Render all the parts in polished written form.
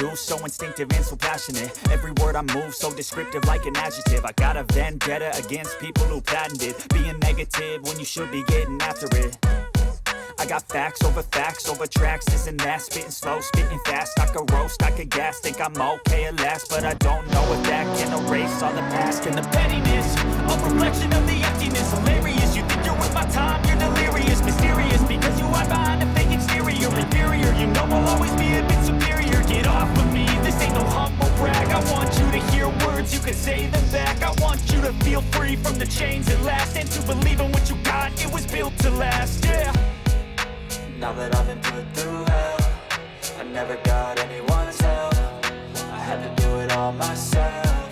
do, so instinctive and so passionate. Every word I move, so descriptive like an adjective. I got a vendetta against people who patented being negative when you should be getting after it. I got facts over tracks, this and that. Spitting slow, spitting fast, I could roast, I could gas. Think I'm okay at last, but I don't know if that can erase all the past. And the pettiness, a reflection of the emptiness. Hilarious, you think you're worth my time, you're delirious. Mysterious, because you hide behind a fake exterior. Inferior, you know I'll always be a bit superior. Get off of me, this ain't no humble brag. I want you to hear words, you can say them back. I want you to feel free from the chains at last, and to believe in what you got, it was built to last, yeah. Now that I've been put through hell, I never got anyone's help. I had to do it all myself.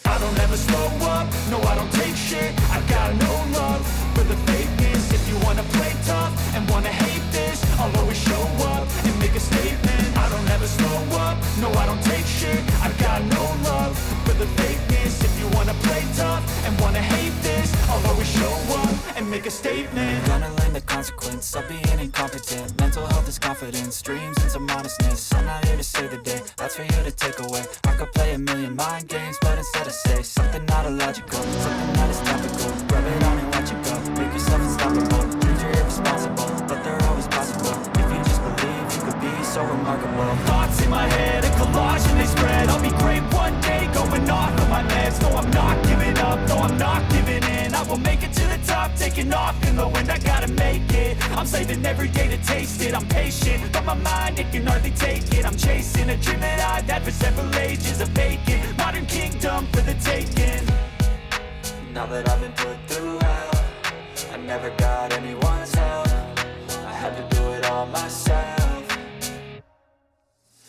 I don't ever slow up, no I don't take shit. I got no love for the fakeness. If you wanna play tough and wanna hate this, I'll always show up and make a statement. I don't ever slow up, no I don't take shit. I got no love for the fakeness. If you wanna play tough and wanna hate this, I'll always show up and make a statement. Gonna learn the consequence of being incompetent. Mental health is confidence, dreams and some modestness. I'm not here to save the day, that's for you to take away. I could play a million mind games, but instead I say something not illogical, something that is topical. Rub it on and watch it go, make yourself unstoppable. Dreams are irresponsible, but they're always possible. If you just believe, you could be so remarkable. Thoughts in my head, a collage and they spread. I'll be great one day, going off of my meds. No, I'm not giving up, no, I'm not giving in. I will make it to the top, taking off in the wind. I gotta make it, I'm saving every day to taste it. I'm patient, but my mind, it can hardly take it. I'm chasing a dream that I've had for several ages. A vacant, modern kingdom for the taking. Now that I've been put through hell, I never got anyone's help. I had to do it all myself.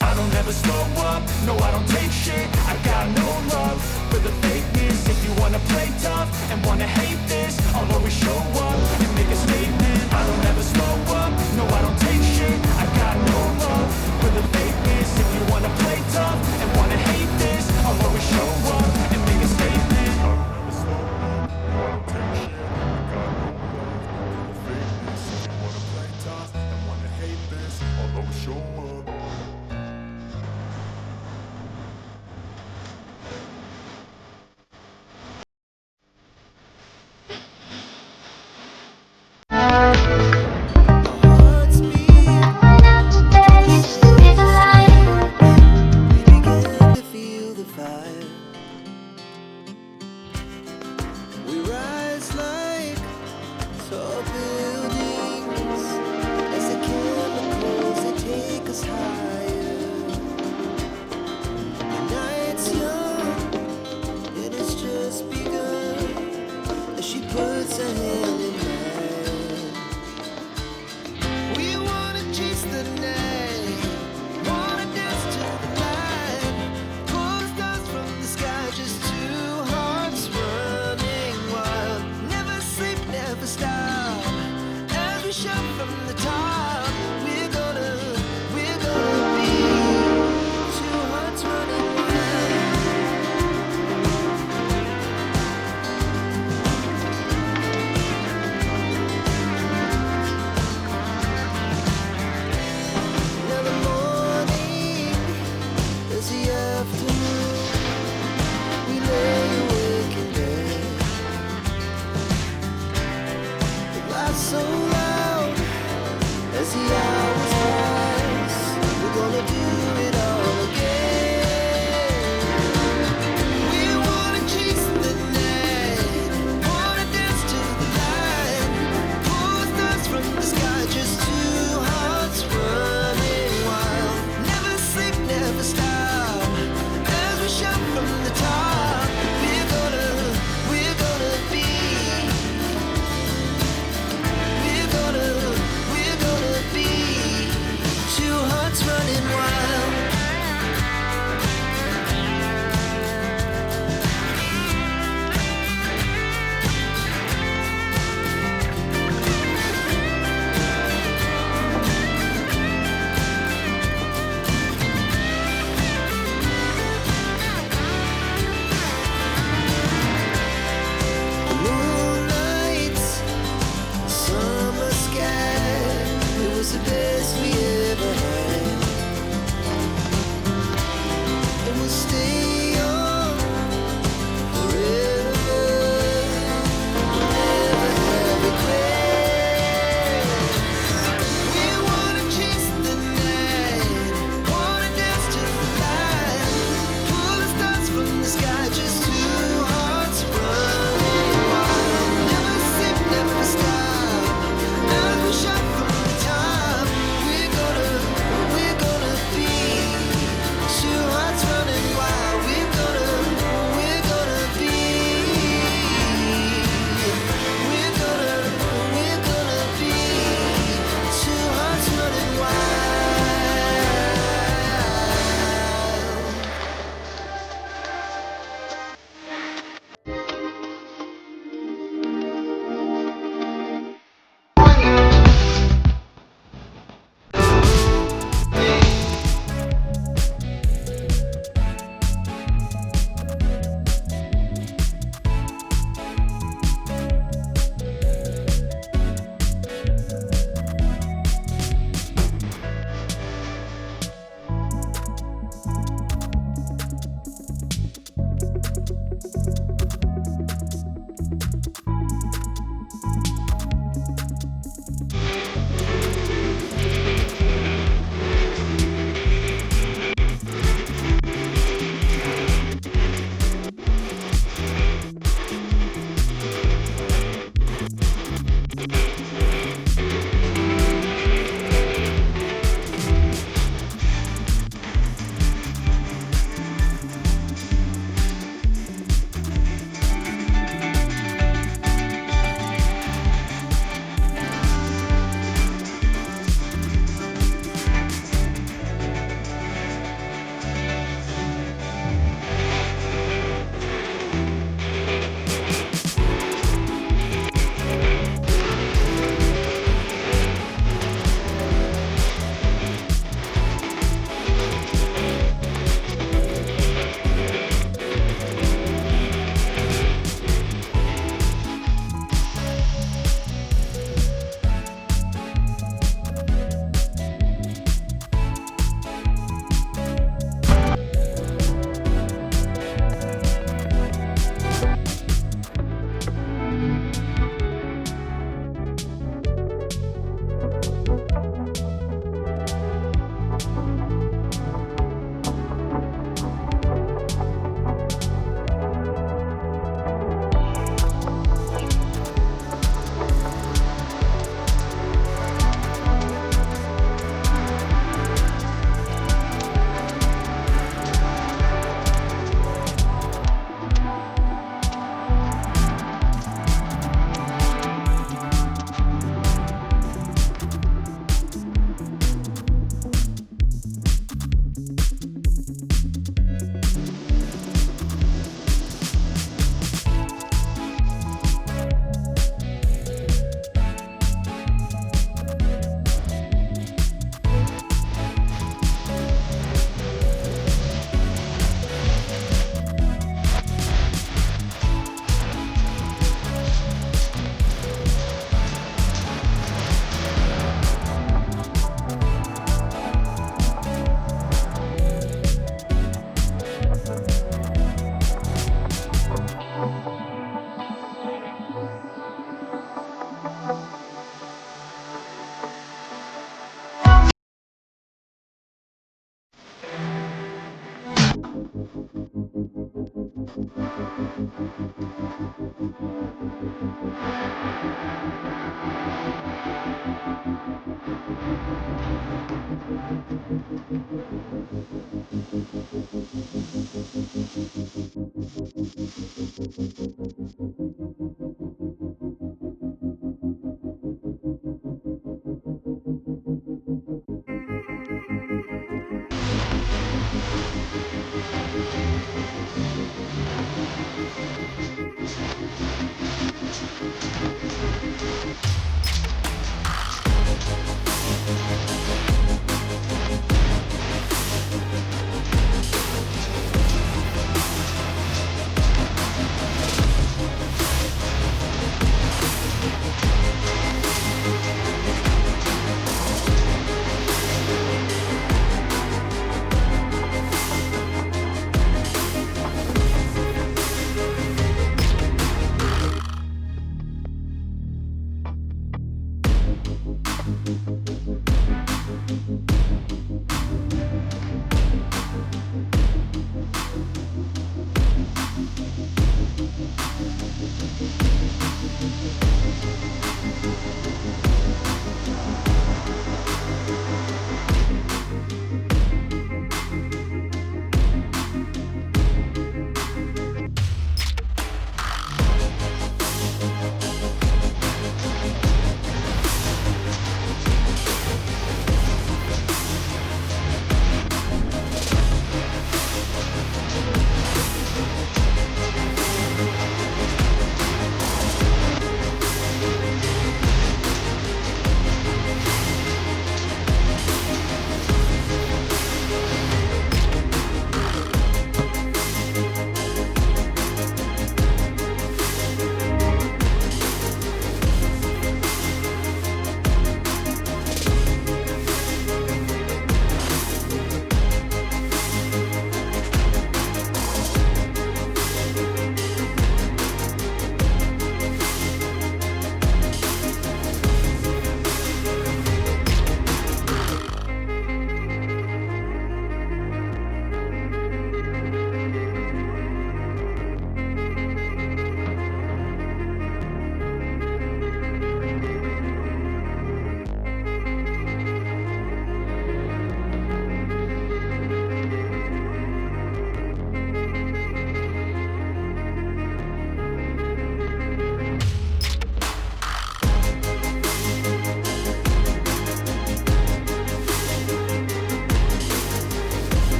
I don't ever slow up, no I don't take shit. I got no love for the fakeness. If you wanna play tough and wanna hate this, I'll always show up and make a statement. I don't ever slow up, no I don't take shit. I got no love for the fakeness. If you wanna play tough and wanna hate this, I'll always show up and make a statement. I don't ever slow up, no I don't take shit. I got no love for the fakeness. If you wanna play tough and wanna hate this, I'll always show up.